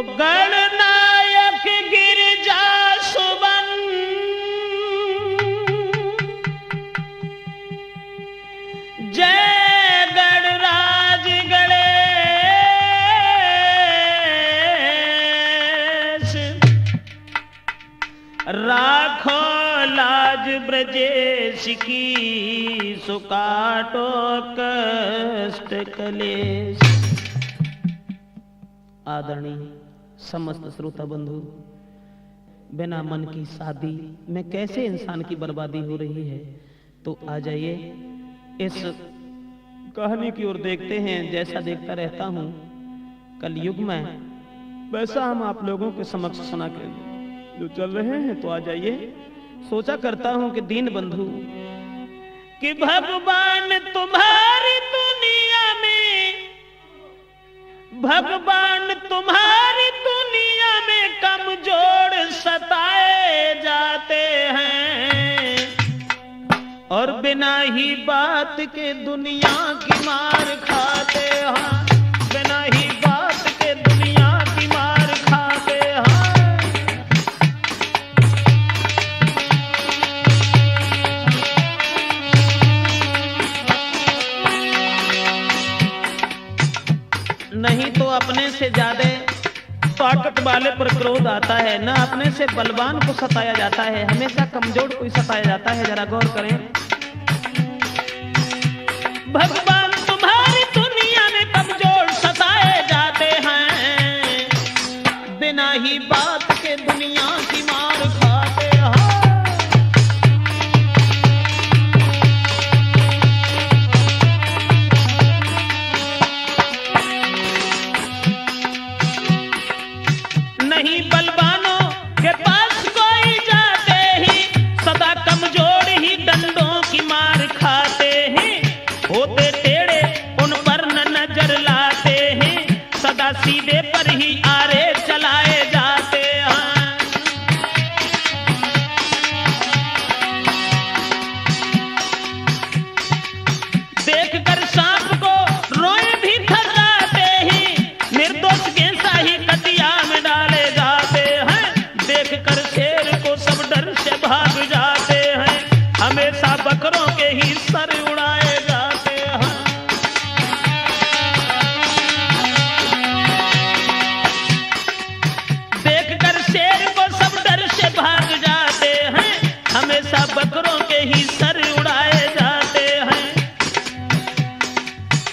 गणनायक गिरजा सुबन जय गणराज गणेश राखो लाज ब्रजेश की सुकाटो कष्ट कलेश। आदरणीय समस्त श्रोता बंधु, बिना मन की शादी में कैसे इंसान की बर्बादी हो रही है, तो आ जाइए इस कहानी की ओर देखते हैं। जैसा देखता रहता हूं कलयुग में, वैसा हम आप लोगों के समक्ष सुना के जो चल रहे हैं। तो आ जाइए। सोचा करता हूं कि दीन बंधु कि भगवान तुम्हारी दुनिया में, भगवान तुम्हारी दुनिया में कमजोर सताए जाते हैं और बिना ही बात के दुनिया की मार खाते हैं, बिना ही बात के दुनिया की मार खाते हैं। नहीं तो अपने से ज्यादा ताकत वाले पर क्रोध आता है, न अपने से बलवान को सताया जाता है, हमेशा कमजोर को ही सताया जाता है। जरा गौर करें। भगवान तुम्हारी दुनिया में कमजोर सताए जाते हैं, बिना ही बात के दुनिया की मार खाते हैं। नहीं बलवानों के पास कोई जाते ही सदा कमजोर ही डंडों की मार खाते हैं, होते टेढ़े उन पर न नजर लाते हैं, सदा सीधे पर ही आरे चलाए जाते हैं। देखकर सांप को रोए भी थर्राते ही, निर्दोष गेंसा ही कटिया में डाले जाते हैं, देखकर शेर को सब डर से भाग जाते हैं, हमेशा बकरों के ही सर उड़ाए जाते हैं। देखकर शेर को सब डर से भाग जाते हैं, हमेशा बकरों के ही सर उड़ाए जाते हैं।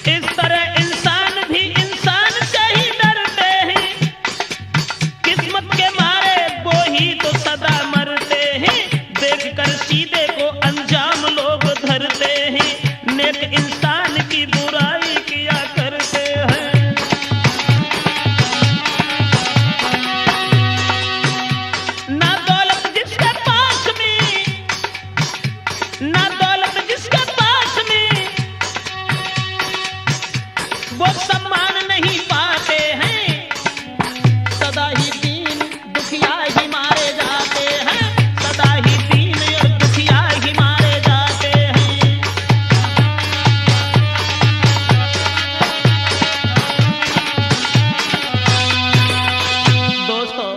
इस तरह इंसान भी इंसान से ही डरते हैं, किस्मत के मारे वो ही तो सदा मरते हैं, देखकर सीधे को अंजाम लोग धरते हैं, नेक इंसान की बुराई किया करते हैं। ना दौलत जिसके पास में, ना दौलत जिसके पास में, वो सम्मान नहीं पाते हैं, सदा ही दीन दुखिया ही मारे जाते हैं, सदा ही दीन और दुखिया ही मारे जाते हैं। दोस्तों,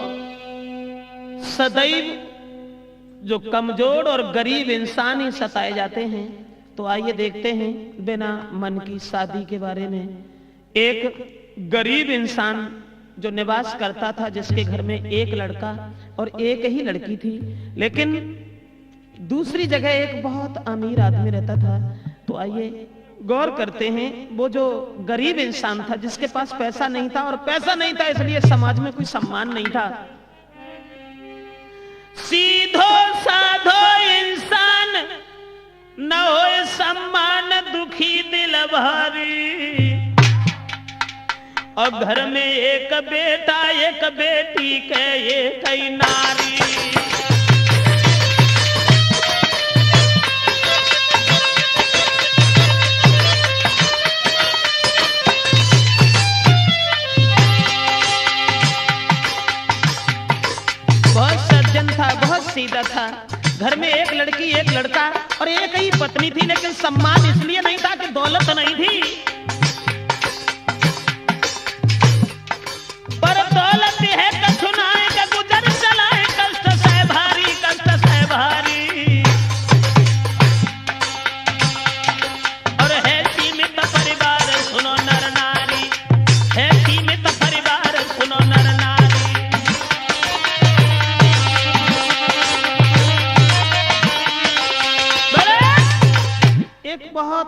सदैव जो कमजोर और गरीब इंसान ही सताए जाते हैं। तो आइए देखते हैं बिना मन की शादी के बारे में। एक गरीब इंसान जो निवास करता था, जिसके घर में एक लड़का और एक ही लड़की थी, लेकिन दूसरी जगह एक बहुत अमीर आदमी रहता था। तो आइए गौर करते हैं। वो जो गरीब इंसान था, जिसके पास पैसा नहीं था, और पैसा नहीं था इसलिए समाज में कोई सम्मान नहीं था। सीधो साधो इंसान न होए सम्मान, दुखी दिल भारी, और घर में एक बेटा एक बेटी के एक ही नारी। बहुत सज्जन था, बहुत सीधा था। घर में एक लड़की एक लड़का और एक ही पत्नी थी, लेकिन सम्मान इसलिए नहीं था कि दौलत नहीं थी, पर दौलत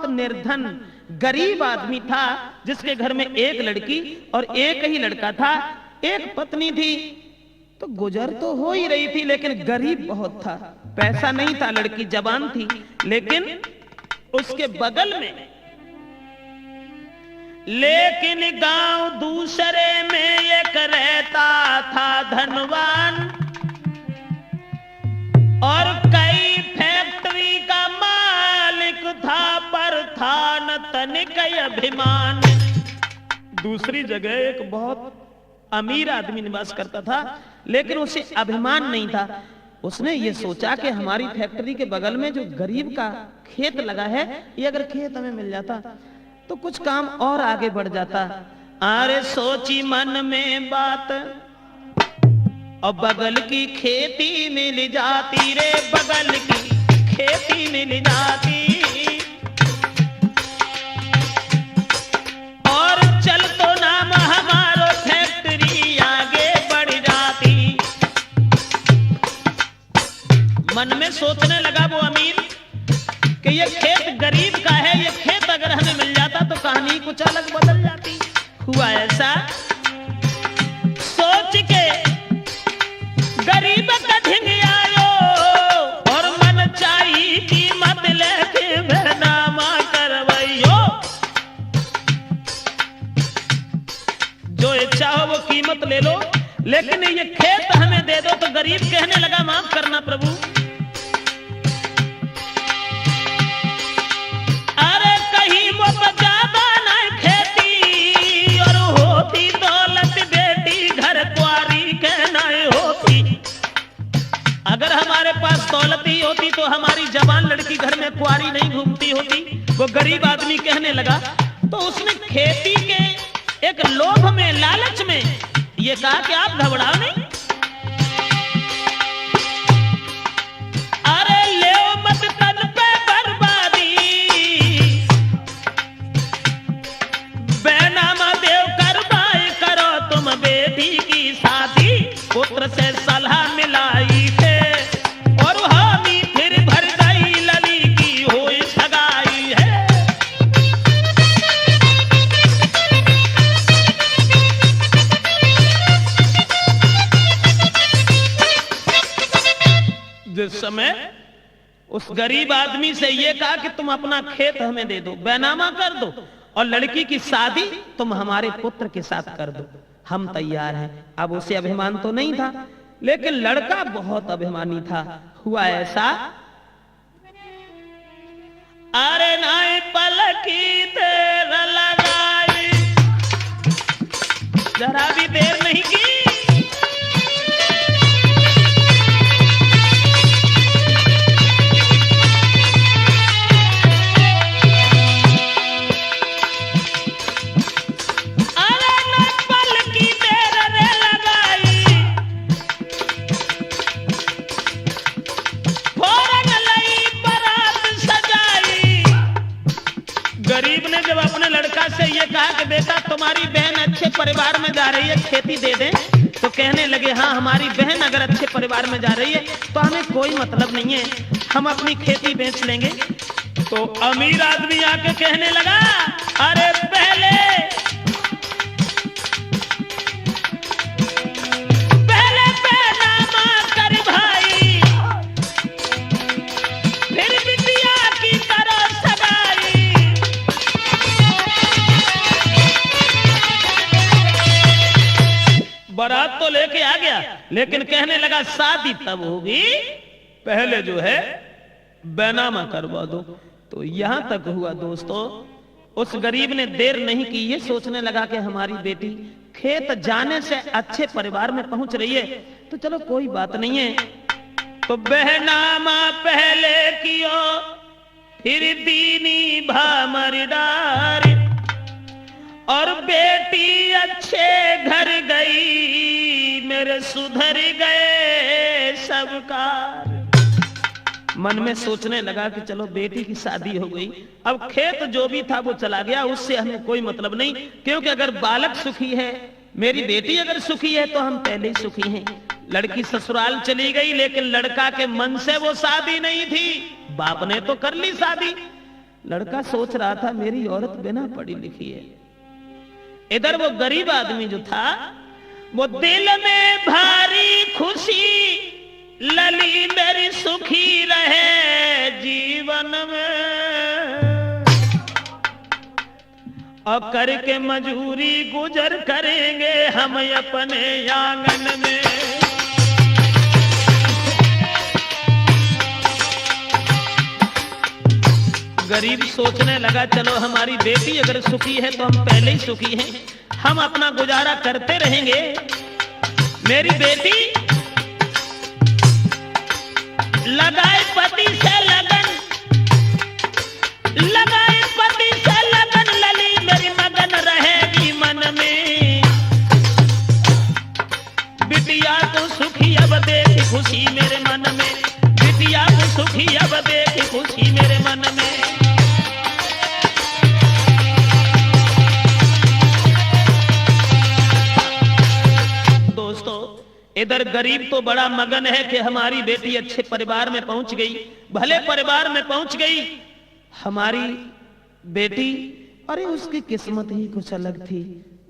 बहुत निर्धन गरीब आदमी था, जिसके घर में एक लड़की और एक ही लड़का था। एक पत्नी थी, तो गुजर तो हो ही रही थी, लेकिन गरीब बहुत था, पैसा नहीं था। लड़की जवान थी, लेकिन उसके बगल में, लेकिन गांव दूसरे में एक रहता था धनवान, और कई फैक्ट्री का मालिक था, पर था न तनिक अभिमान। दूसरी जगह एक बहुत अमीर आदमी निवास करता था, लेकिन उसे अभिमान नहीं था। उसने ये सोचा कि हमारी फैक्ट्री के बगल में जो गरीब का खेत लगा है, ये अगर खेत हमें मिल जाता तो कुछ काम और आगे बढ़ जाता। अरे सोची मन में बात, और बगल की खेती मिल जाती रे, बगल की खेती मिल जाती, और चल तो नाम हमारो फैक्ट्री आगे बढ़ जाती। मन में सोचने लगा वो अमीर कि ये खेत गरीब का है, ये खेत अगर हमें मिल जाता तो कहानी कुछ अलग बदल जाती। हुआ ऐसा, सोच के गरीब का ढिंग आयो, और मन चाहिए कीमत लेके बेनामा करवाइयो। जो इच्छा हो वो कीमत ले लो, लेकिन ये खेत हमें दे दो। तो गरीब कहने लगा, माफ करना प्रभु, अरे कहीं वो ज्यादा ना खेती, और होती दौलत बेटी घर कुआरी के ना होती। अगर हमारे पास दौलत ही होती तो हमारी जवान लड़की घर में कुआरी नहीं घूमती होती। वो गरीब आदमी कहने लगा। तो उसने खेती के एक लोभ में, लालच में ये कहा कि आप घबराओ नहीं, अरे ले मत तन पे बर्बादी, बेनामा देव करवाए करो तुम बेटी की शादी। पुत्र से सलाह मिलाई थे, और हामी फिर भर गई लली की होई सगाई है। जिस समय उस गरीब आदमी से ये कहा कि तुम अपना खेत हमें दे दो, बेनामा कर दो, और लड़की की शादी तुम हमारे पुत्र के साथ कर दो, हम तैयार हैं। अब उसे अभिमान तो नहीं था, लेकिन लड़का बहुत अभिमानी था। हुआ ऐसा, अरे नाई पलकी देर लगाई, जरा भी देर नहीं की, से ये कहा कि बेटा तुम्हारी बहन अच्छे परिवार में जा रही है, खेती दे दें। तो कहने लगे, हाँ हमारी बहन अगर अच्छे परिवार में जा रही है तो हमें कोई मतलब नहीं है, हम अपनी खेती बेच लेंगे। तो अमीर आदमी आके कहने लगा, अरे पहले बेनामा कर भाई, फिर बिटिया की तरह सगाई। बारात तो लेके आ गया, लेकिन कहने लगा शादी तब होगी, पहले जो है बेनामा करवा दो। तो यहां तक हुआ दोस्तों। उस गरीब ने देर नहीं की, ये सोचने लगा कि हमारी बेटी खेत जाने से अच्छे परिवार में पहुंच रही है, तो चलो कोई बात नहीं है। तो बेनामा पहले कियो, फिर दीनी भामरदार, और बेटी अच्छे घर गई, मेरे सुधर गए सब कार। मन में सोचने लगा कि चलो बेटी की शादी हो गई, अब खेत जो भी था वो चला गया, उससे हमें कोई मतलब नहीं, क्योंकि अगर बालक सुखी है, मेरी बेटी अगर सुखी है तो हम पहले ही सुखी हैं। लड़की ससुराल चली गई, लेकिन लड़का के मन से वो शादी नहीं थी, बाप ने तो कर ली शादी। लड़का सोच रहा था मेरी औरत बिना पढ़ी लिखी है। इधर वो गरीब आदमी जो था, वो दिल में भारी खुशी, लली मेरी सुखी रहे जीवन में, और करके मजूरी गुजर करेंगे हम अपने आंगन में। गरीब सोचने लगा चलो हमारी बेटी अगर सुखी है तो हम पहले ही सुखी हैं, हम अपना गुजारा करते रहेंगे। मेरी बेटी लगाए पति से लगन, लगाए पति से लगन, लली मेरी मगन रहेगी मन में। बिटिया को सुखी अब देखी खुशी मेरे मन में, बिटिया को सुखी अब देखी खुशी मेरे मन में। इधर गरीब तो बड़ा मगन है कि हमारी बेटी अच्छे परिवार में पहुंच गई, भले परिवार में पहुंच गई हमारी बेटी। अरे उसकी किस्मत ही कुछ अलग थी,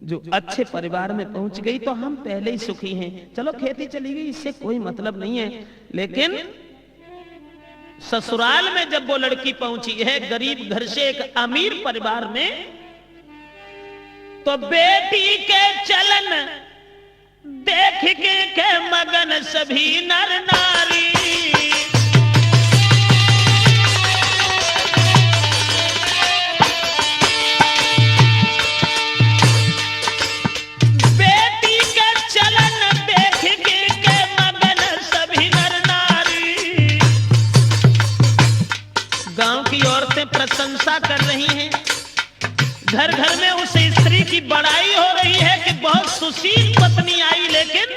जो अच्छे परिवार में पहुंच गई तो हम पहले ही सुखी हैं। चलो खेती चली गई, इससे कोई मतलब नहीं है। लेकिन ससुराल में जब वो लड़की पहुंची है गरीब घर से एक अमीर परिवार में, तो बेटी के चलन देख के मगन सभी नर नारी। बेटी के चलन देख के मगन सभी नर नारी। गांव की औरतें प्रशंसा कर रही हैं, घर घर में उस स्त्री की बड़ाई हो रही है कि बहुत सुशील पत्नी आई। लेकिन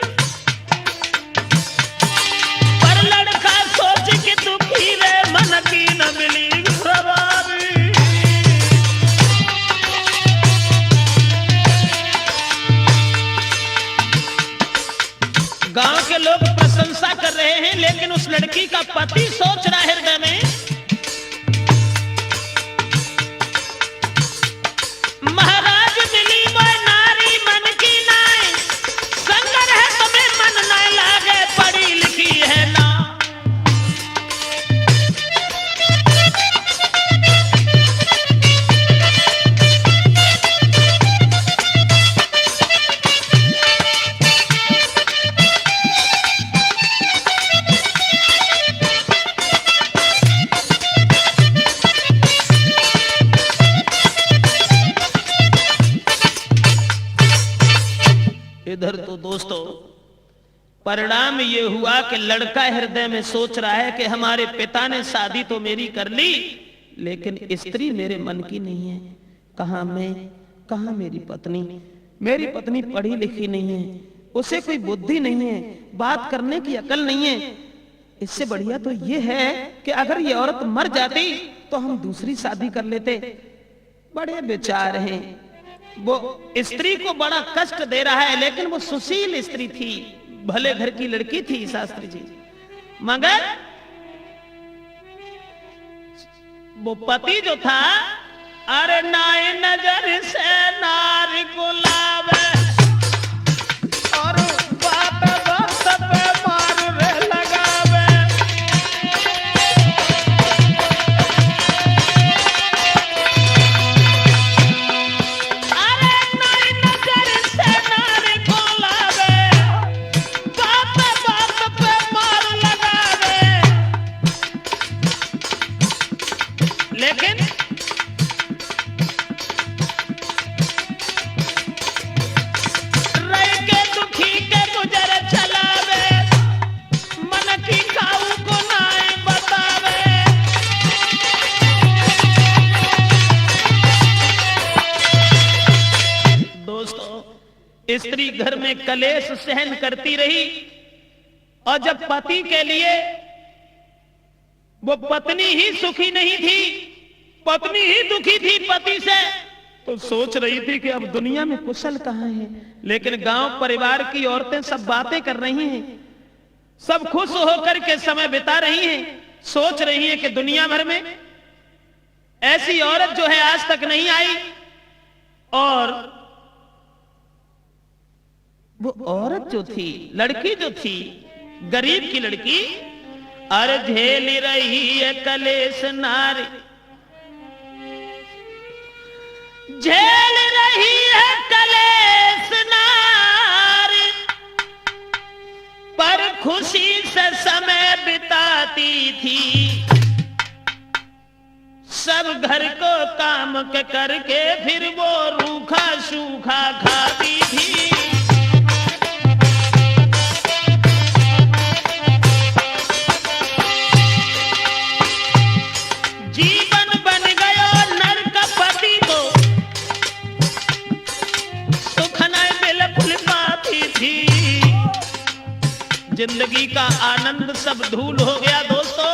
पर लड़का सोच के दुखी रे मन की न मिली सवारी। गांव के लोग प्रशंसा कर रहे हैं, लेकिन उस लड़की का पति सोच रहा है हृदय में, महाराज मिली वो नारी मन की नाय, संगर है तुम्हें मन न लागे पढ़ी लिखी है ना। इधर तो दोस्तों परिणाम ये हुआ कि लड़का हृदय में सोच रहा है कि हमारे पिता ने शादी तो मेरी कर ली, लेकिन स्त्री मेरे मन की नहीं है। कहां मैं, कहां मेरी पत्नी? मेरी पत्नी पढ़ी लिखी नहीं है, उसे कोई बुद्धि नहीं है, बात करने की अकल नहीं है। इससे बढ़िया तो ये है कि अगर ये औरत मर जाती तो हम दूसरी शादी कर लेते। बड़े विचार हैं। वो स्त्री को बड़ा कष्ट दे रहा है, लेकिन वो सुशील स्त्री थी, भले घर की लड़की थी शास्त्री जी। मगर वो पति जो था, अरे नाय नजर से नारी गुलाब और बात बात पे मार रे लगावे। अरे नाय नजर से नारी गुलाब बात बात पे मार लगावे। लेकिन स्त्री घर में कलेश सहन करती रही, और जब पति के लिए वो पत्नी ही सुखी नहीं थी, पत्नी ही दुखी थी पति से, तो सोच रही थी कि अब दुनिया में कुशल कहां है। लेकिन गांव परिवार की औरतें सब बातें कर रही हैं, सब खुश होकर के समय बिता रही हैं, सोच रही हैं कि दुनिया भर में ऐसी औरत जो है आज तक नहीं आई। और वो औरत जो थी, लड़की जो थी, गरीब की लड़की, अरे झेल रही है कलेश नारी, झेल रही है कलेश नारी, पर खुशी से समय बिताती थी। सब घर को काम के करके फिर वो रूखा सूखा खाती थी। जीवन बन गयो नरक, पति को सुख न बिल्कुल पाती थी। जिंदगी का आनंद सब धूल हो गया दोस्तों।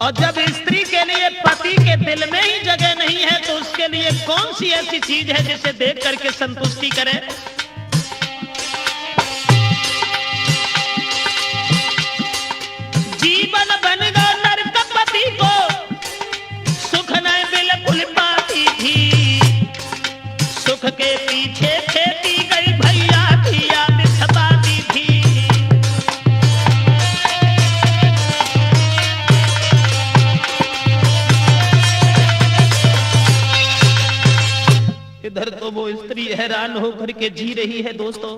और जब स्त्री के लिए पति के दिल में ही जगह नहीं है तो उसके लिए कौन सी ऐसी चीज है जिसे देख करके संतुष्टि करे। जीवन बन गया नरक, पति को सुख न बिल्कुल पाती थी। सुख के पीछे खेती गई भैया की याद सताती थी। इधर तो वो स्त्री हैरान होकर के जी रही है दोस्तों।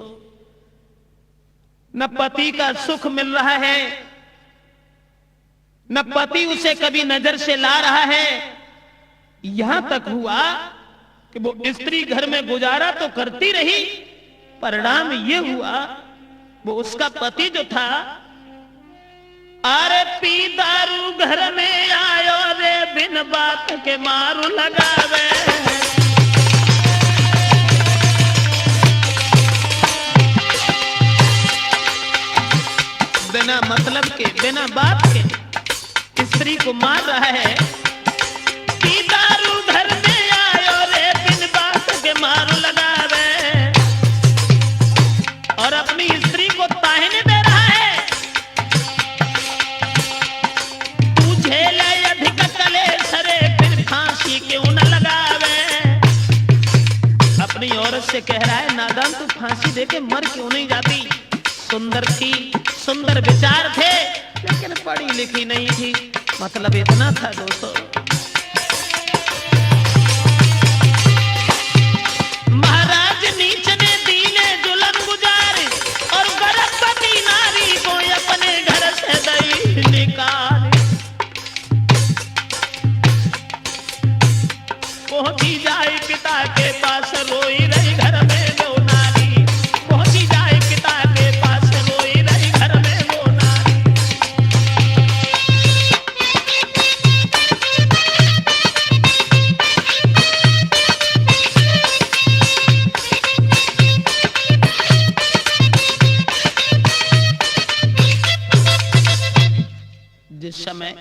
न पति का सुख मिल रहा है, न पति उसे कभी नजर से ला रहा है। यहां तक हुआ कि वो स्त्री घर में गुजारा तो करती रही, परिणाम ये हुआ वो उसका पति जो था, अरे पी दारू घर में आयो रे, बिन बात के मारू लगावे। बिना मतलब के, बिना बात के स्त्री को मार रहा है। पी दारू घर में आयो रे, बिन बात के मारू लगावे। और अपनी स्त्री को ताहने दे रहा है, तू झेले अधिक कलेश रे, फिर फांसी क्यों न लगावे। अपनी औरत से कह रहा है, नादान तू फांसी देके मर क्यों नहीं जाती। सुंदर थी, सुंदर विचार थे, लेकिन पढ़ी लिखी नहीं थी। मतलब इतना था दोस्तों। महाराज नीच ने दीने जुल्म गुजारे, और गर्भवती नारी को अपने घर से दई निकाले। पहुंची जाए पिता के पास, रोई रही घर में वो नारी। पहुंची जाए पिता के पास, रोई रही घर में वो नारी। जिस समय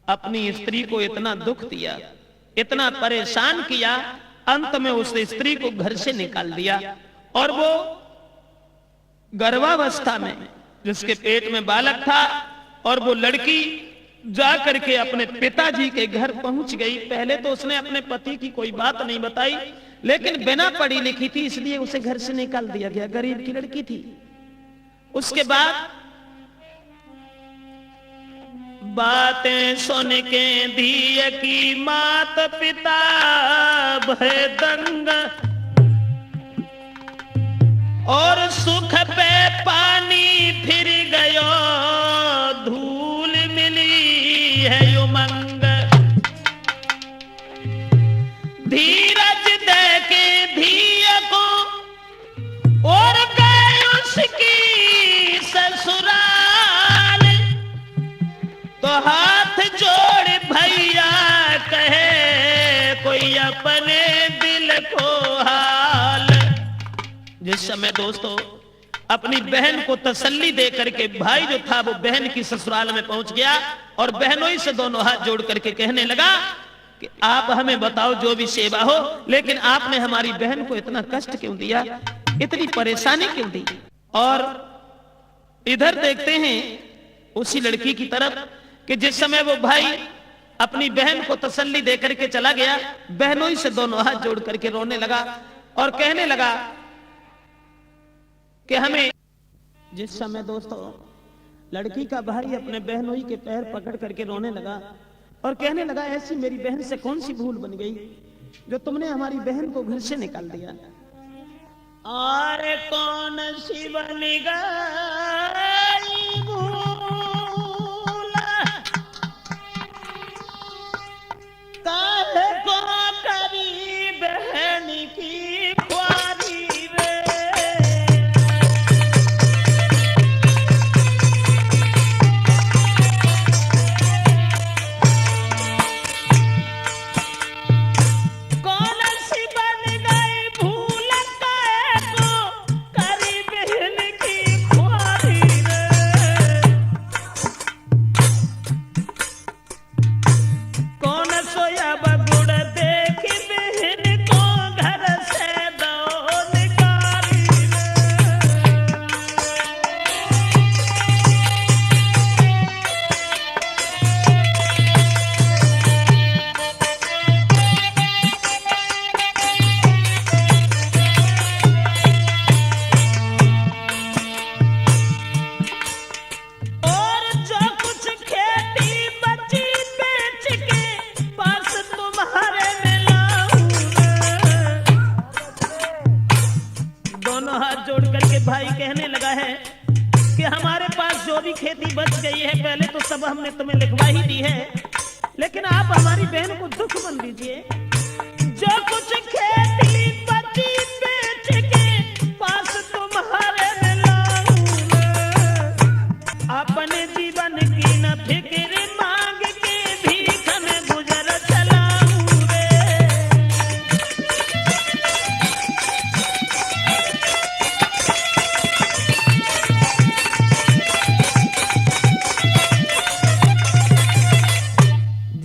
अपनी स्त्री को इतना दुख दिया, इतना परेशान किया, अंत में उस स्त्री को घर से निकाल दिया। और वो गर्भावस्था में, जिसके पेट में बालक था, और वो लड़की जा करके अपने पिताजी के घर पहुंच गई। पहले तो उसने अपने पति की कोई बात नहीं बताई, लेकिन बिना पढ़ी लिखी थी इसलिए उसे घर से निकाल दिया गया। गरीब की लड़की थी। उसके बाद बातें सुन के दिए की मात पिता भय दंग, और सुख पे पानी फिर गयो, धूल मिली है उमंग। धीरज दे के धिया को और गए उसकी ससुराल, तो हाथ जोड़ भैया कहे कोई अपने दिल को हाल। जिस समय दोस्तों अपनी बहन को तसल्ली दे करके भाई जो था वो बहन की ससुराल में पहुंच गया, और बहनों से दोनों हाथ जोड़ करके कहने लगा कि आप हमें बताओ जो भी सेवा हो, लेकिन आपने हमारी बहन को इतना कष्ट क्यों दिया, इतनी परेशानी क्यों दी। और इधर देखते हैं उसी लड़की की तरफ कि जिस समय वो भाई अपनी बहन को तसल्ली देकर के चला गया। बहनोई से दोनों हाथ जोड़ करके रोने लगा और कहने लगा कि हमें, जिस समय दोस्तों लड़की का भाई अपने बहनोई के पैर पकड़ करके रोने लगा और कहने लगा, ऐसी मेरी बहन से कौन सी भूल बन गई जो तुमने हमारी बहन को घर से निकाल दिया। और कौन सी बन गई भूल, काहे को करी बहन की ख्वारी रे। भाई कहने लगा है कि हमारे पास जो भी खेती बच गई है पहले तो सब हमने तुम्हें लिखवा ही दी है, लेकिन आप हमारी बहन को दुख बन दीजिए। जो कुछ खेती बची बेच के पास तुम्हारे में लाऊं, अपने जीवन की न फिक्र मांग के भीख में गुजर चलाऊं रे।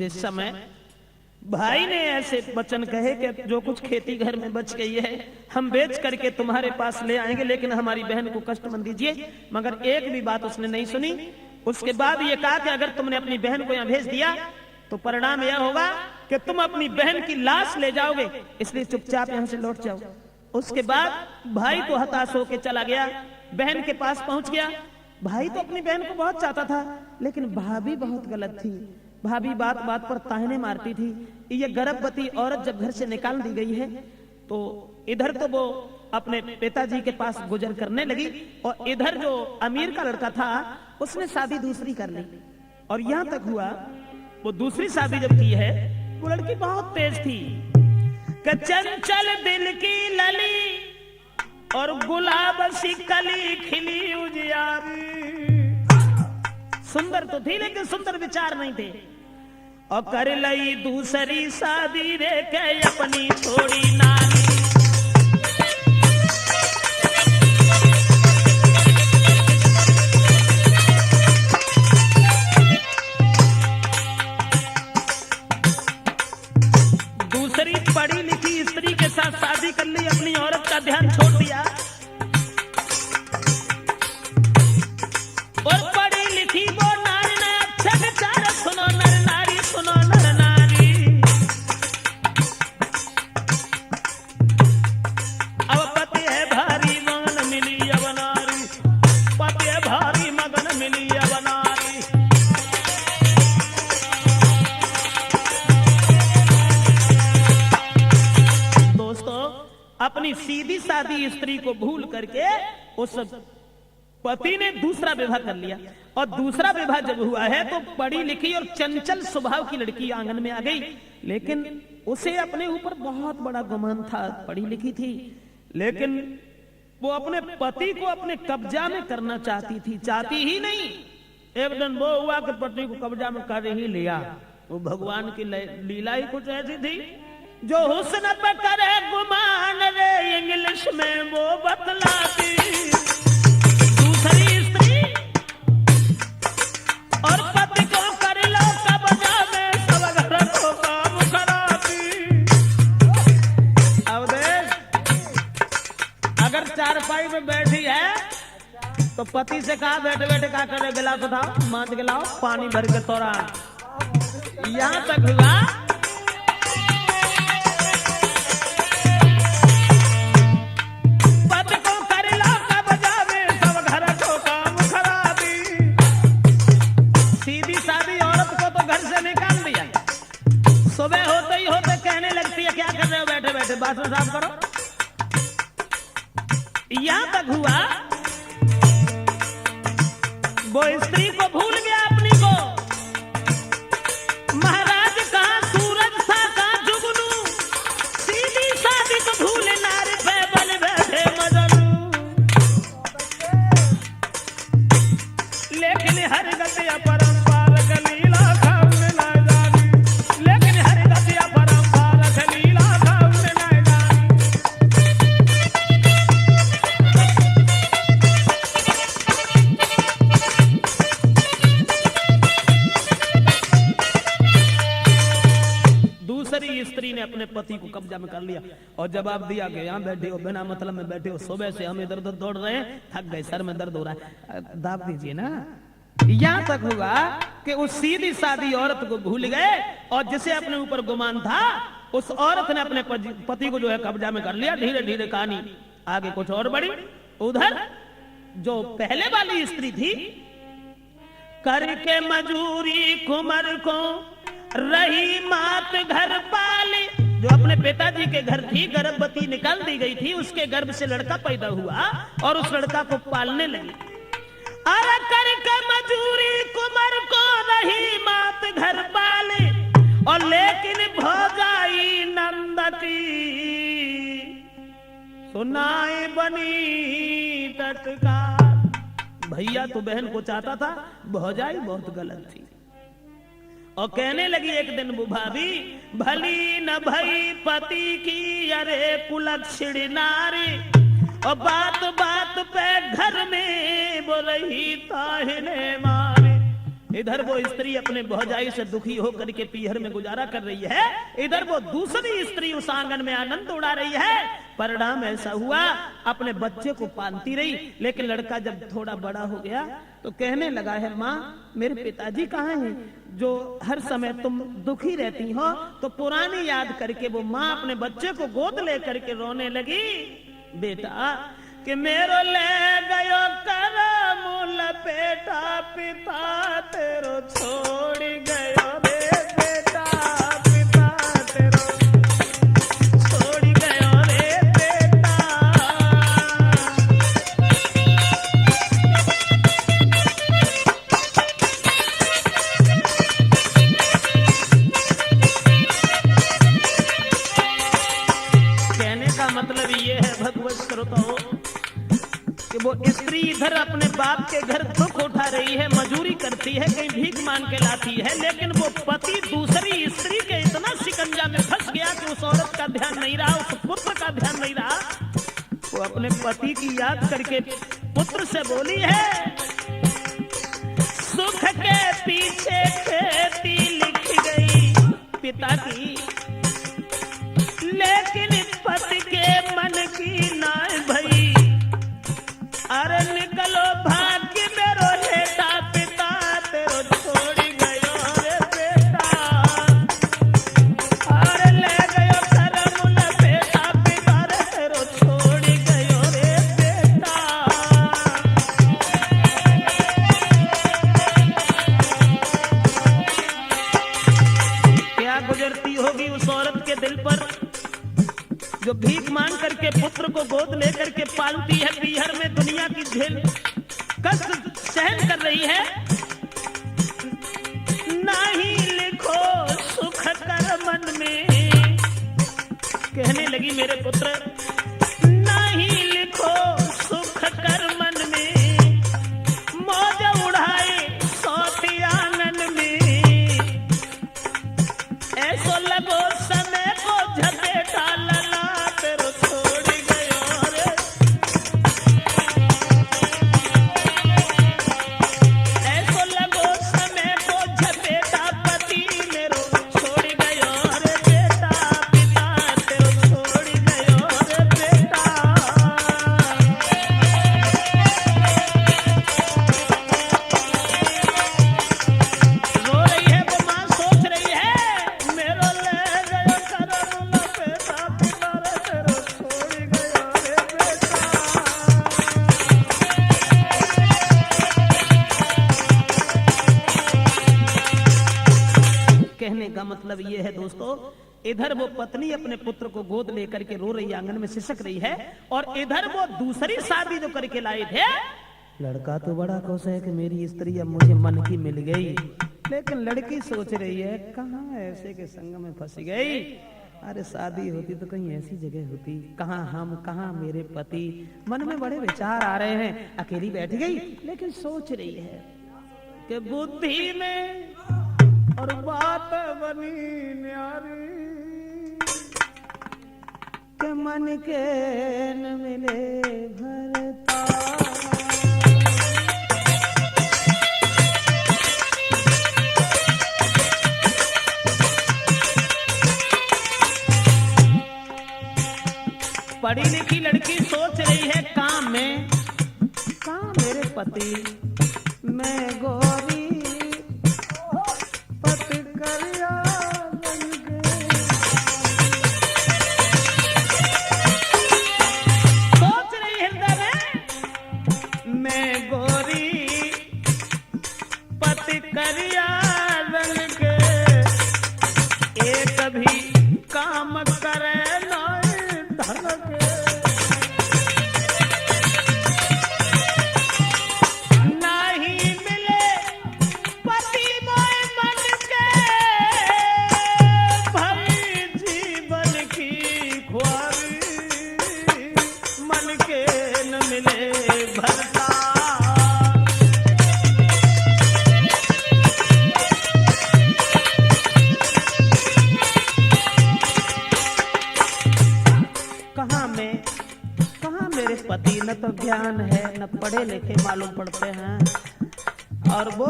जिस समय भाई ने ऐसे वचन कहे कि जो कुछ खेती घर में बच गई है हम बेच करके तुम्हारे पास ले आएंगे, लेकिन हमारी बहन को कष्ट मत दीजिए, मगर एक भी बात उसने नहीं सुनी। उसके बाद ये कहा कि अगर तुमने अपनी बहन को यहाँ भेज दिया तो परिणाम यह होगा कि तुम अपनी बहन की लाश ले जाओगे, इसलिए चुपचाप यहाँ से लौट जाओ। उसके बाद भाई तो हताश होकर चला गया, बहन के पास पहुंच गया। भाई तो अपनी बहन को बहुत चाहता था, लेकिन भाभी बहुत गलत थी। भाभी बात बात पर ताहने मारती थी। ये गर्भवती औरत जब घर से निकाल दी गई है तो इधर तो वो अपने पिताजी के पास गुजर करने लगी और इधर जो अमीर का लड़का था उसने शादी दूसरी कर ली। और यहां तक हुआ वो दूसरी शादी जब की है वो लड़की बहुत तेज थी कि चंचल दिल की लली और गुलाब सी कली खिली उजियारी। सुंदर तो थी लेकिन सुंदर विचार नहीं थे। और कर लई दूसरी शादी रे के अपनी थोड़ी नानी। दूसरी पढ़ी लिखी स्त्री के साथ शादी कर ली, अपनी औरत का ध्यान छोड़ दिया। और पढ़ी लिखी वो नारी ने अच्छा विचार, सुनो नर नारी, सुनो नर नारी। अब पति है भारी मगन मिली अब नारी, पति है भारी मगन मिली अब नारी। दोस्तों अपनी सीधी सादी स्त्री को भूल करके उस पति ने दूसरा विवाह कर लिया। और दूसरा विवाह जब हुआ है तो पढ़ी लिखी और चंचल स्वभाव की लड़की आंगन में आ गई, लेकिन उसे अपने ऊपर बहुत बड़ा गुमान था। पढ़ी लिखी थी लेकिन वो अपने पति को अपने कब्जा में करना चाहती थी, चाहती ही नहीं। एक दिन वो हुआ कि पति को कब्जा में कर ही लिया। वो भगवान की लीला ही कुछ ऐसी थी, जो हुस्न पे करे गुमान रे इंग्लिश में वो बतलाती। दूसरी स्त्री और पति को कर लो कब्जा में, सब घर को काम कराती। अब देख, अगर चारपाई में बैठी है तो पति से कहा बैठे बैठे क्या करे, गिलास उठाओ, मांझ गिलाओ, पानी भर के तोड़ा। यहां तक हुआ पति को कर लो कब्जा में सब घर को काम खराबी। सीधी सादी औरत को तो घर से निकाल दिया, सुबह होते ही होते कहने लगती है क्या कर रहे हो, बैठे बैठे बाथरूम साफ करो। यहां तक हुआ वो स्त्री को भूल गया अपनी को। महाराज का सूरज सा का जुगनू, सीधी सादी को भूले नारी पे बल बैठे मजनू। लेकिन हर गतिया परंपार लीला खाऊं ना जानी, लेकिन हर गतिया परंपार लीला खाऊं ना जानी। दूसरी स्त्री ने अपने पति को कब्जा में कर लिया और जवाब दिया कि यहाँ बैठे हो, बिना मतलब में बैठे हो, सुबह से हम इधर उधर दौड़ रहे हैं, थक गए, सर में दर्द हो रहा है, दाब दीजिए ना। यहाँ तक हुआ कि उस सीधी सादी औरत को भूल गए और जिसे अपने ऊपर गुमान था उस औरत ने अपने पति को जो है कब्जा में कर लिया। धीरे धीरे कहानी आगे कुछ और बढ़ी। उधर जो पहले वाली स्त्री थी, करके मजूरी कुमर को रही मात घर पाली, जो अपने पिताजी के घर थी, गर्भवती निकाल दी गई थी, उसके गर्भ से लड़का पैदा हुआ और उस लड़का को पालने लगी। अरे करके मजूरी कुमर को रही मात घर पाले और लेकिन भौजाई नंदती सुनाई बनी तत्काल। भैया तो बहन को चाहता था, भौजाई बहुत गलत थी और कहने लगी एक दिन वो भाभी, भली न भई पति की अरे कुलक्षणी नारी, और बात बात पे घर में बोल रही ताहिने मारे। इधर वो स्त्री अपने भौजाई से दुखी होकर के पीहर में गुजारा कर रही है, इधर वो दूसरी स्त्री उस आंगन में आनंद उड़ा रही है। परिणाम ऐसा हुआ अपने बच्चे को पालती रही, लेकिन लड़का जब थोड़ा बड़ा हो गया तो कहने लगा है, माँ मेरे पिताजी कहाँ हैं जो हर समय तुम दुखी रहती हो। तो पुरानी याद करके वो माँ अपने बच्चे को गोद लेकर के रोने लगी, बेटा कि मेरो ले गयो करम लपेटा, पिता तेरो छोड़ गयो रे बेटा, पिता तेरो छोड़ गयो रे बेटा। कहने का मतलब ये है भगवत श्रोताओं कि वो स्त्री इधर अपने बाप के घर दुख उठा रही है, मजूरी करती है, कहीं भीख मांग के लाती है, लेकिन वो पति दूसरी स्त्री के इतना शिकंजा में फंस गया कि उस औरत का ध्यान नहीं रहा, उस पुत्र का ध्यान नहीं रहा। वो अपने पति की याद करके पुत्र से बोली है, सुख के पीछे खेती लिख गई पिता की, लेकिन पति के मन की नाय भई। अरे निकलो भाग्य मेरो हेटा, पिता तेरो छोड़ गयो रे बेटा। अरे ले गयो करम लपेटा, पिता तेरो छोड़ गयो रे बेटा। क्या गुजरती होगी उस औरत के दिल पर जो भीख मांग करके पुत्र को गोद लेकर के पालती है, पीहर में दुनिया की झेल कष्ट सहन कर रही है। नहीं लिखो सुख कर मन में, कहने लगी मेरे पुत्र नहीं लिखो सुख कर मन में, मौज उड़ाए सोती आंगन में, ऐसो लगो समय को झपेटा लला तेरो छोड़ गयो रे। ऐसो लगो समय को झपेटा पति मेरो छोड़ गयो रे बेटा, पिता तेरो छोड़ गयो रे का मतलब ये है दोस्तों, इधर वो पत्नी अपने पुत्र को गोद लेकर के रो रही, आंगन में सिसक रही है, और इधर वो दूसरी शादी जो करके लाए थे, लड़का तो बड़ा खुश है कि मेरी स्त्री अब मुझे मन की मिल गई, लेकिन लड़की सोच रही है कहाँ ऐसे के संग में फंस गई। अरे शादी होती तो कहीं ऐसी जगह होती, कहाँ हम कहाँ मेरे पति। मन में बड़े विचार आ रहे हैं, अकेली बैठ गई, लेकिन सोच रही है कि बुद्धि में और बात बनी न्यारी, के मन के न मिले भरता। पढ़ी लिखी लड़की सोच रही है काम में, कहाँ मेरे पति, मैं गोरी पति करिया सोच रही हृदय में, मैं गोरी पति करिया रंग के, एक भी काम करे पति, न तो ज्ञान है न पढ़े लिखे मालूम पड़ते हैं, और वो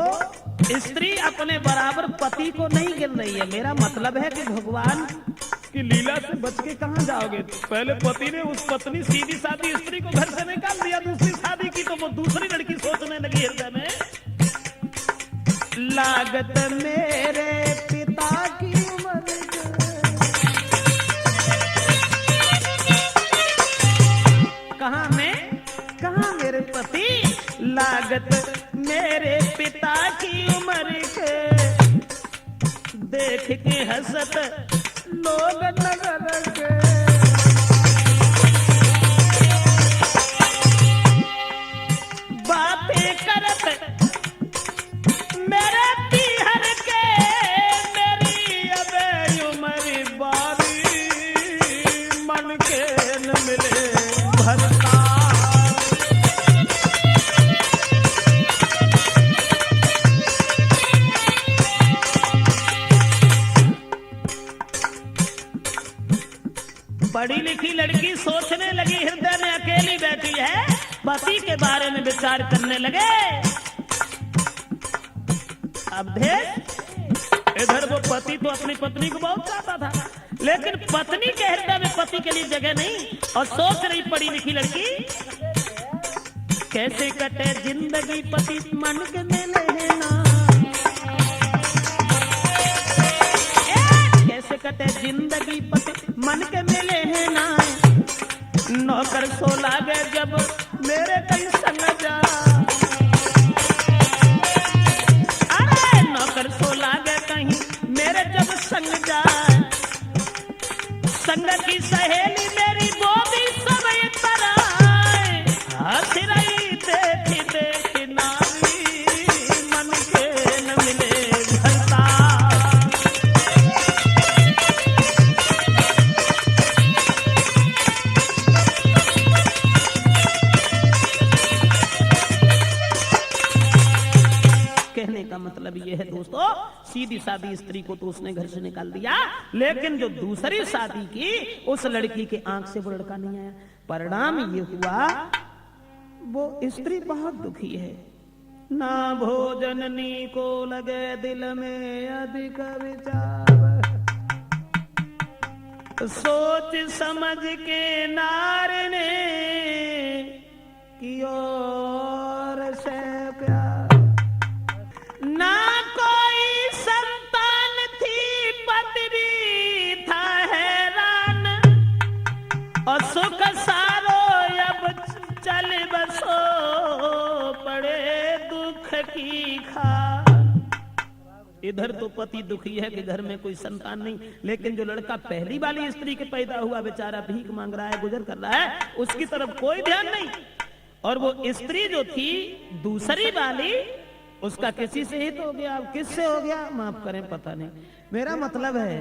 स्त्री अपने बराबर पति को नहीं गिन रही है। मेरा मतलब है कि भगवान की लीला से बच के कहाँ जाओगे। पहले पति ने उस पत्नी सीधी सादी स्त्री को घर से निकाल दिया, दूसरी शादी की, तो वो दूसरी लड़की सोचने लगी हृदय में, लागत मेरे पिता की उम्र, कहाँ मैं कहाँ मेरे पति, लागत मेरे पिता की उम्र के, देख के हंसत लोग नगर के, बातें करत मेरे पीहर के, मेरी अब उम्र बारी, मन के न मिले भरता। पढ़ी लिखी लड़की सोचने लगी, हृदय में अकेली बैठी है, पति के बारे में विचार करने लगे। अब देख, इधर वो पति तो अपनी पत्नी को बहुत चाहता था, लेकिन पत्नी के हृदय में पति के लिए जगह नहीं, और सोच रही पढ़ी लिखी लड़की, कैसे कटे जिंदगी पति मन के मिले ना, कैसे कटे जिंदगी पति मन के मिले है ना, नौकर सो लागे जब मेरे कहीं संग जा, अरे नौकर सो लागे कहीं मेरे जब संग जा, संग की सहेली मेरी वो भी सब तरह हंस रही, देखी देखी नारी, मन के न मिले भरता। कहने का मतलब ये है दोस्तों, सीधी सादी स्त्री को तो उसने घर से निकाल दिया, लेकिन जो दूसरी शादी की उस लड़की के आंख से वो लड़का नहीं आया। परिणाम ये हुआ, वो स्त्री बहुत दुखी है, ना भोजननी को लगे दिल में अधिक विचार, सोच समझ के नार ने की ओर से प्यार, ना कोई संतान थी, पत्नी था हैरान, और सुख सारो अब चल बसो पड़े दुख की खान। इधर तो पति दुखी है कि घर में कोई संतान नहीं, लेकिन जो लड़का पहली वाली स्त्री के पैदा हुआ बेचारा भीख मांग रहा है, गुजर कर रहा है, उसकी तरफ कोई ध्यान नहीं। और वो स्त्री जो थी दूसरी वाली, उसका किसी से ही तो हो गया। अब किससे हो गया माफ करें, पता नहीं। मेरा मतलब है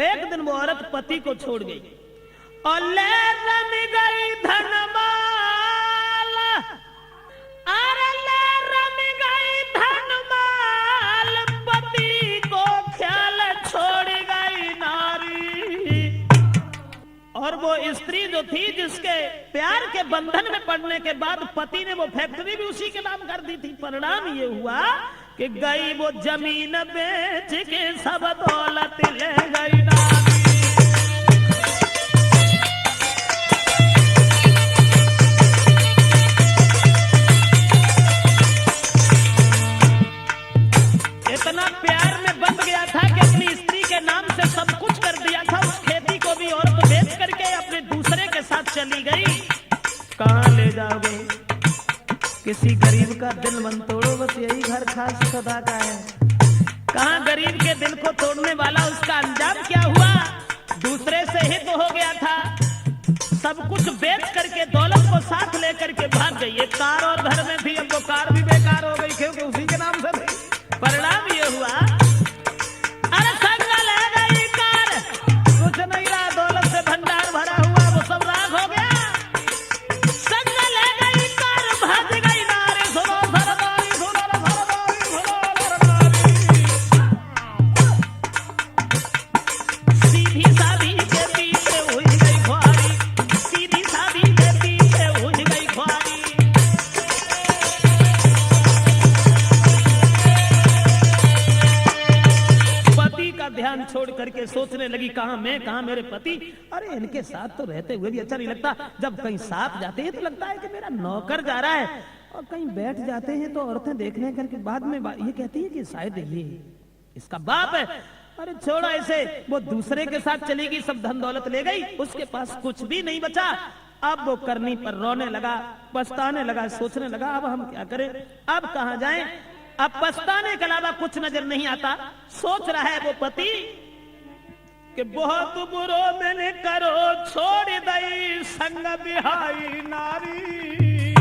एक दिन वो औरत पति को छोड़ गई और ले रम गई धनमाल, अरे ले रम गई धनमाल, पति को ख्याल छोड़ गई नारी। और वो स्त्री जो थी जिसके प्यार के बंधन में पड़ने के बाद पति ने वो फैक्ट्री भी उसी के नाम कर दी थी, परिणाम ये हुआ कि गई वो जमीन बेच के सब दौलत ले गई नारी। इतना प्यार में बंध गया था कि अपनी स्त्री के नाम से सब कुछ कर दिया था। उस खेती को भी औरत बेच करके अपने दूसरे के साथ चली गई। कहाँ ले जाओगे? किसी गरीब का दिल मन तोड़ो, बस यही घर खास सदा का है। कहाँ गरीब के दिल को तोड़ने वाला, उसका अंजाम क्या हुआ? दूसरे से ही तो हो गया था। सब कुछ बेच करके दौलत को साथ लेकर के भाग गई। एक कार और घर में थी, अब वो कार भी बेकार हो गई क्योंकि उसी के नाम से थी। परिणाम ये हुआ, अरे संग ले गई कार, कुछ नहीं रहा, दौलत से भंडार भरा हुआ वो सब राख हो गया। संग ले गई कार, भाग गई नारी, सुनो सरदारी, सुनो सरदारी, सुनो सरदारी। सीधी सादी के पीछे हुई गई ख्वारी, सीधी सादी के पीछे हुई गई ख्वारी। ध्यान छोड़ करके सोचने लगी, कहां मैं, कहां मेरे पति। अरे इनके साथ तो रहते हुए भी अच्छा नहीं लगता। जब कहीं साथ जाते हैं तो लगता है कि मेरा नौकर जा रहा है, और कहीं बैठ जाते हैं तो औरतें देखने करके बाद में ये कहती है कि शायद ये इसका बाप है। अरे छोड़ो ऐसे। वो दूसरे के साथ चली गई, सब धन दौलत ले गई, उसके पास कुछ भी नहीं बचा। अब वो करनी पर रोने लगा, पछताने लगा, सोचने लगा अब हम क्या करें, अब कहां जाएं। अब पछताने के अलावा कुछ नजर नहीं आता। सोच रहा है वो पति कि बहुत बुरो मैंने करो छोड़ दई संग बिहाई नारी,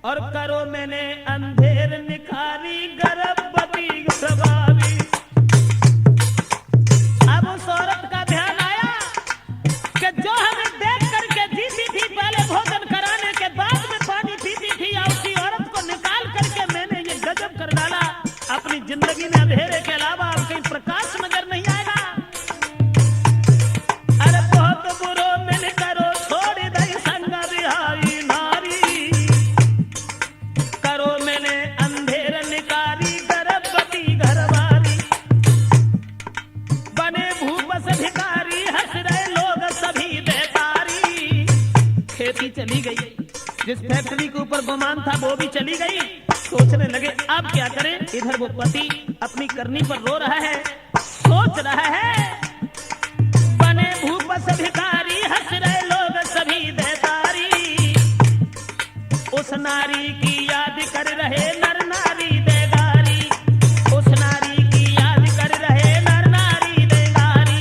और करो मैंने अंधेर निखारी गर्भवती प्रभावी। अब उस औरत का ध्यान आया कि जो हमें देख करके जीती थी, पहले भोजन कराने के बाद में पानी पीती थी, या उसी औरत को निकाल करके मैंने ये गजब कर डाला। अपनी जिंदगी में अंधेरे के अलावा अब कहीं प्रकाश नजर नहीं आएगा। अरे बहुत बुरो मैंने करो छोड़ दई संग बिहाई नारी, करो मैंने अंधेर निकारी गर्भवती घरवाली। बने भूपस भिखारी, हंस रहे लोग सभी बेकारी। खेती चली गई, जिस फैक्ट्री के ऊपर गुमान था वो भी चली गई। सोचने लगे अब क्या करें। इधर वो पति अपनी करनी पर रो रहा है, सोच रहा है बने भूपस भिखारी, हंस रहे लोग सभी देदारी। उस नारी की याद कर रहे नर नारी देदारी, उस नारी की याद कर रहे नर नारी देदारी।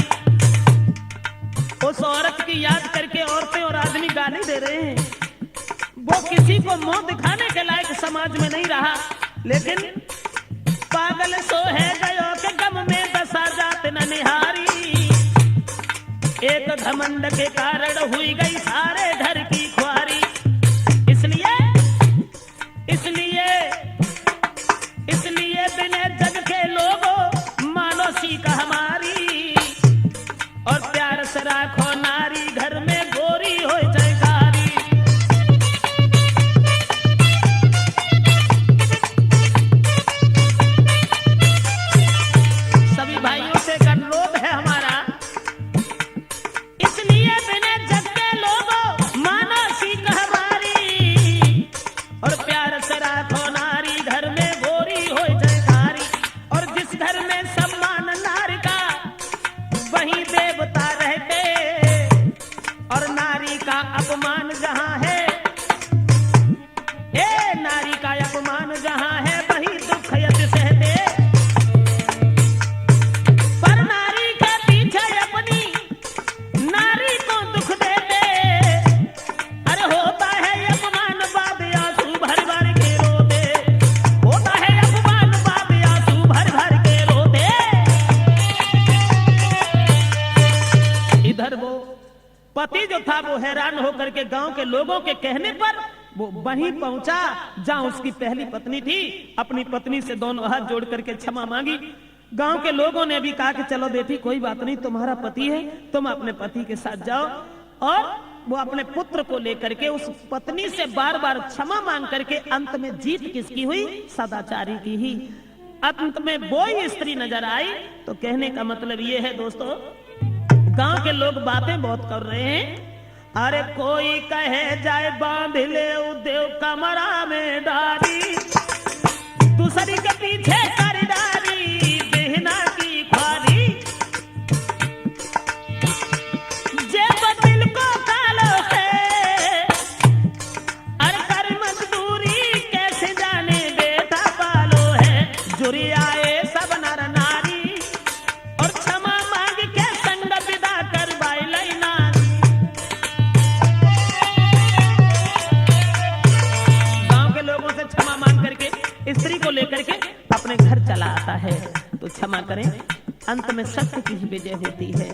उस औरत की याद करके औरतें और आदमी गाली दे रहे हैं। वो किसी को मुंह दिखाने के लायक समाज में नहीं रहा, लेकिन पागल सो है गयो के गम में दशा जात न निहारी। एक घमंड के कारण हुई गई सारे घर की ख्वारी। इसलिए बिना जग के लोगों मानो सीखा हमारी, और प्यार से राखो नारी घर में गोरी हो जयकारी। सभी भाइयों से अनुरोध है हमारा, इसलिए बिना जग के लोगों मानो सीख हमारी, और प्यार से राखो नारी घर में गोरी हो जयकारी। और जिस घर में सम्मान नारी का वहीं देवता रहते, इधर वो पति जो था वो हैरान होकर के गांव के लोगों के कहने पर वो वहीं पहुंचा जहां उसकी पहली पत्नी थी। अपनी पत्नी से दोनों हाथ जोड़ करके क्षमा मांगी। गांव के लोगों ने भी कहा कि चलो बेटी कोई बात नहीं, तुम्हारा पति है, तुम अपने पति के साथ जाओ। और वो अपने पुत्र को लेकर के उस पत्नी से बार बार क्षमा मांग करके अंत में जीत किसकी हुई? सदाचारी की ही। अंत में वो ही स्त्री नजर आई। तो कहने का मतलब ये है दोस्तों, गांव के लोग बातें बहुत कर रहे हैं। अरे कोई कहे जाए बांध ले देव कमरा में डारी, दूसरी के पीछे कर डारी बहना की ख्वारी, जेब दिल को कालो है, अरे कर मजदूरी कैसे जाने बेटा पालो है, जुरी आए सब नर नारी और क्षमा मांग के संग विदा कर बाई नारी। गांव के लोगों से क्षमा मांग करके स्त्री को लेकर के अपने घर चला आता है। तो क्षमा करें, अंत में सत्य की ही विजय होती है।